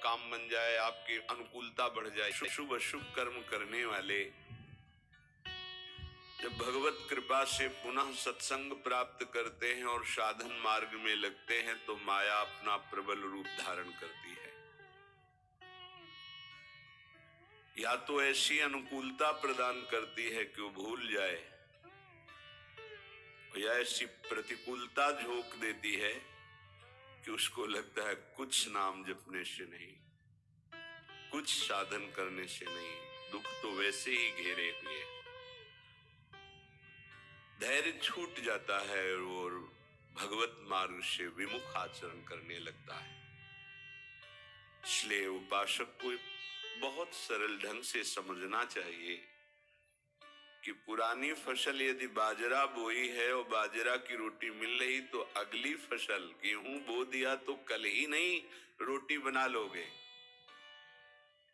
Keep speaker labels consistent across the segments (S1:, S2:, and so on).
S1: काम बन जाए, आपकी अनुकूलता बढ़ जाए। शुभ अशुभ कर्म करने वाले जब भगवत कृपा से पुनः सत्संग प्राप्त करते हैं और साधन मार्ग में लगते हैं तो माया अपना प्रबल रूप धारण करती है। या तो ऐसी अनुकूलता प्रदान करती है कि वो भूल जाए, या ऐसी प्रतिकूलता झोंक देती है कि उसको लगता है कुछ नाम जपने से नहीं, कुछ साधन करने से नहीं, दुख तो वैसे ही घेरे हुए। धैर्य छूट जाता है और भगवत मार्ग से विमुख आचरण करने लगता है। इसलिए उपासक को बहुत सरल ढंग से समझना चाहिए कि पुरानी फसल यदि बाजरा बोई है और बाजरा की रोटी मिल रही तो अगली फसल गेहूं बो दिया तो कल ही नहीं रोटी बना लोगे।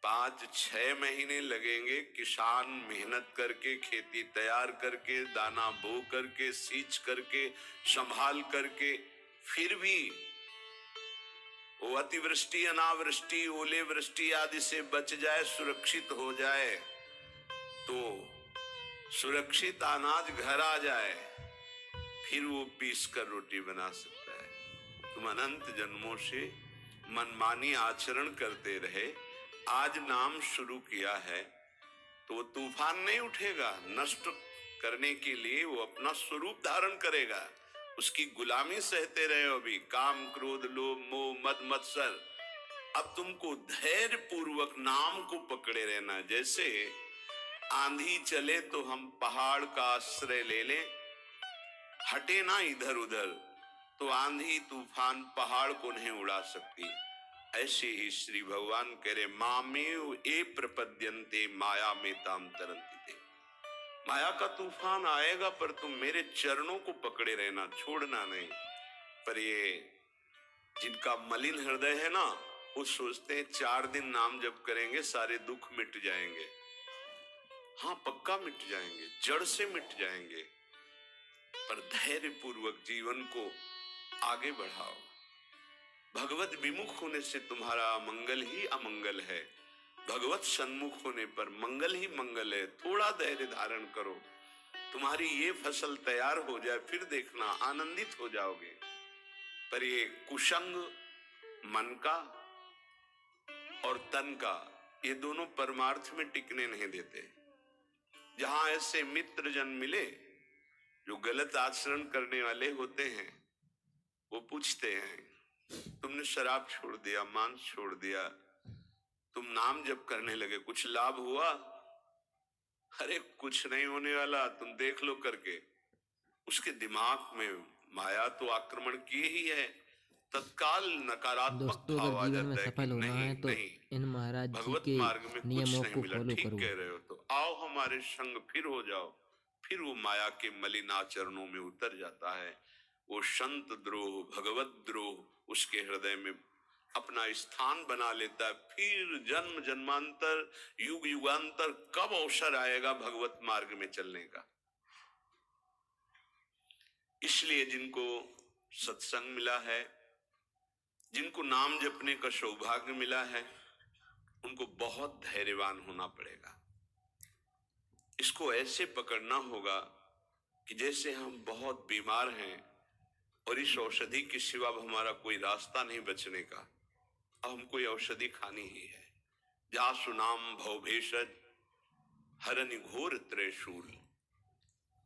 S1: 5-6 महीने लगेंगे किसान मेहनत करके, खेती तैयार करके, दाना बो करके, सींच करके, संभाल करके, फिर भी वो अतिवृष्टि, अनावृष्टि, ओले वृष्टि आदि से बच जाए, सुरक्षित हो जाए, तो सुरक्षित अनाज घर आ जाए, फिर वो पीस कर रोटी बना सकता है। तुम अनंत जन्मों से मनमानी आचरण करते रहे, आज नाम शुरू किया है तो वो तूफान नहीं उठेगा, नष्ट करने के लिए वो अपना स्वरूप धारण करेगा। उसकी गुलामी सहते रहे हो अभी, काम क्रोध लोभ मोह मद मत्सर। अब तुमको धैर्य पूर्वक नाम को पकड़े रहना। जैसे आंधी चले तो हम पहाड़ का आश्रय ले लें, हटे ना इधर उधर, तो आंधी तूफान पहाड़ को नहीं उड़ा सकती। ऐसे ही श्री भगवान कह रहे मामेव ए प्रपद्यन्ते माया में ताम तरंती। माया का तूफान आएगा पर तुम मेरे चरणों को पकड़े रहना, छोड़ना नहीं। पर ये जिनका मलिन हृदय है ना, वो सोचते हैं 4 दिन नाम जप करेंगे सारे दुख मिट जाएंगे। हाँ, पक्का मिट जाएंगे, जड़ से मिट जाएंगे, पर धैर्य पूर्वक जीवन को आगे बढ़ाओ। भगवत विमुख होने से तुम्हारा अमंगल ही अमंगल है, भगवत सन्मुख होने पर मंगल ही मंगल है। थोड़ा धैर्य धारण करो, तुम्हारी ये फसल तैयार हो जाए, फिर देखना आनंदित हो जाओगे। पर ये कुसंग मन का और तन का, ये दोनों परमार्थ में टिकने नहीं देते। जहां ऐसे मित्र जन मिले जो गलत आचरण करने वाले होते हैं, वो पूछते हैं तुमने शराब छोड़ दिया, मांस छोड़ दिया, तुम नाम जप करने लगे, कुछ लाभ हुआ? अरे कुछ नहीं होने वाला, तुम देख लो करके। उसके दिमाग में माया तो आक्रमण की ही है, तत्काल नकारात्मक भाव आ जाता है कि नहीं नहीं,
S2: इन महाराज जी
S1: भगवत
S2: के
S1: मार्ग में कुछ
S2: नियमों
S1: नहीं
S2: को
S1: मिला,
S2: फॉलो
S1: ठीक
S2: करो।
S1: कह रहे हो, तो आओ हमारे संग फिर हो जाओ। फिर वो माया के मलिन आचरणों में उतर जाता है। वो संत द्रोह, भगवत द्रोह उसके हृदय में अपना स्थान बना लेता है। फिर जन्म जन्मांतर, युग युगांतर कब अवसर आएगा भगवत मार्ग में चलने का। इसलिए जिनको सत्संग मिला है, जिनको नाम जपने का सौभाग्य मिला है, उनको बहुत धैर्यवान होना पड़ेगा। इसको ऐसे पकड़ना होगा कि जैसे हम बहुत बीमार हैं और इस औषधि के सिवा हमारा कोई रास्ता नहीं बचने का, अब हमको ये औषधि खानी ही है। जासु नाम भव भेषज हरनि घोर त्रैशूल,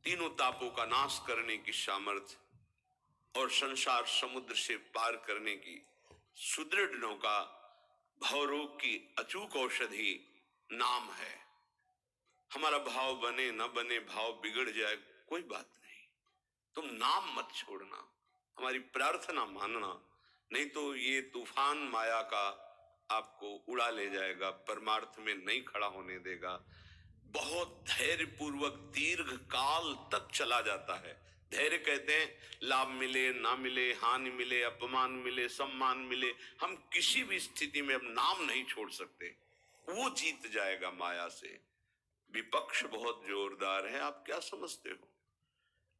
S1: तीनों तापों का नाश करने की सामर्थ्य और संसार समुद्र से पार करने की सुदृढ़ नौका, भवरोग की अचूक औषधि नाम है। हमारा भाव बने न बने, भाव बिगड़ जाए, कोई बात नहीं, तुम नाम मत छोड़ना, हमारी प्रार्थना मानना, नहीं तो ये तूफान माया का आपको उड़ा ले जाएगा, परमार्थ में नहीं खड़ा होने देगा। बहुत धैर्य पूर्वक दीर्घ काल तक चला जाता है। धैर्य कहते हैं लाभ मिले ना मिले, हानि मिले, अपमान मिले, सम्मान मिले, हम किसी भी स्थिति में अब नाम नहीं छोड़ सकते। वो जीत जाएगा माया से। विपक्ष बहुत जोरदार है, आप क्या समझते हो?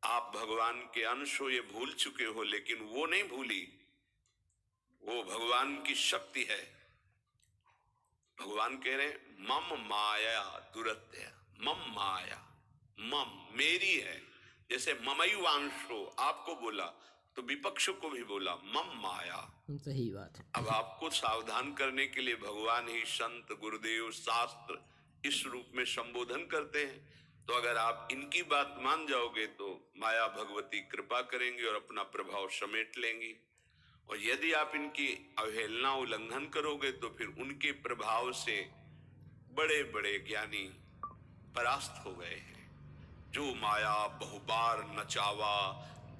S1: आप भगवान के अंश हो, ये भूल चुके हो, लेकिन वो नहीं भूली। वो भगवान की शक्ति है, भगवान कह रहे हैं मम माया दुरत्य, मम माया, मम मेरी है। जैसे ममैवांशो आपको बोला तो विपक्ष को भी बोला मम माया।
S2: सही बात है।
S1: अब आपको सावधान करने के लिए भगवान ही संत, गुरुदेव, शास्त्र इस रूप में संबोधन करते हैं। तो अगर आप इनकी बात मान जाओगे तो माया भगवती कृपा करेंगे और अपना प्रभाव समेट लेंगी, और यदि आप इनकी अवहेलना उल्लंघन करोगे तो फिर उनके प्रभाव से बड़े बड़े ज्ञानी परास्त हो गए हैं। जो माया बहुबार नचावा,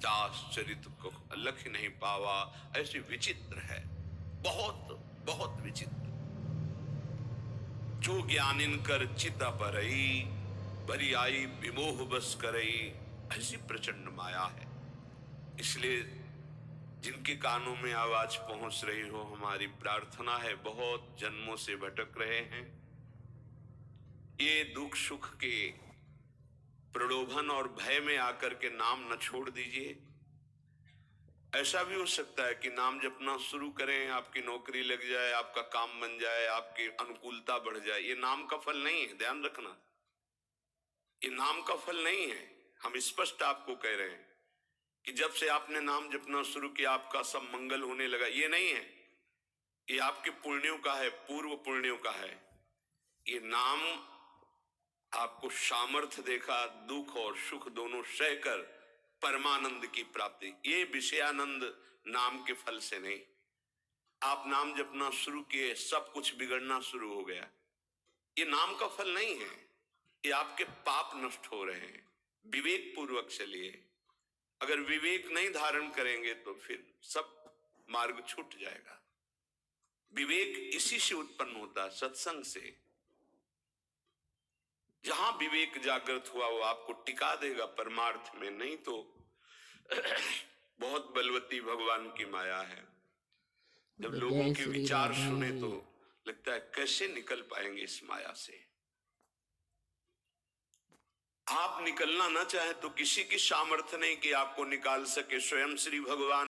S1: दास चरित को लख नहीं पावा, ऐसे विचित्र है, बहुत बहुत विचित्र। जो ज्ञानिन कर चिता परई, भरी आई विमोह बस करई, ऐसी प्रचंड माया है। इसलिए जिनके कानों में आवाज पहुंच रही हो, हमारी प्रार्थना है, बहुत जन्मों से भटक रहे हैं, ये दुख सुख के प्रलोभन और भय में आकर के नाम न छोड़ दीजिए। ऐसा भी हो सकता है कि नाम जपना शुरू करें, आपकी नौकरी लग जाए, आपका काम बन जाए, आपकी अनुकूलता बढ़ जाए। ये नाम का फल नहीं है, ध्यान रखना, ये नाम का फल नहीं है। हम स्पष्ट आपको कह रहे हैं कि जब से आपने नाम जपना शुरू किया आपका सब मंगल होने लगा, ये नहीं है। ये आपके पुण्यों का है, पूर्व पुण्यों का है। ये नाम आपको सामर्थ्य देखा, दुख और सुख दोनों सहकर परमानंद की प्राप्ति। ये विषयानंद नाम के फल से नहीं। आप नाम जपना शुरू किए, सब कुछ बिगड़ना शुरू हो गया, ये नाम का फल नहीं है। ये आपके पाप नष्ट हो रहे हैं। विवेक पूर्वक चलिए। अगर विवेक नहीं धारण करेंगे तो फिर सब मार्ग छूट जाएगा। विवेक इसी से उत्पन्न होता है, सत्संग से। जहां विवेक जागृत हुआ वो आपको टिका देगा परमार्थ में, नहीं तो बहुत बलवती भगवान की माया है। जब लोगों के विचार सुने तो लगता है कैसे निकल पाएंगे इस माया से। आप निकलना ना चाहे तो किसी की सामर्थ्य नहीं कि आपको निकाल सके, स्वयं श्री भगवान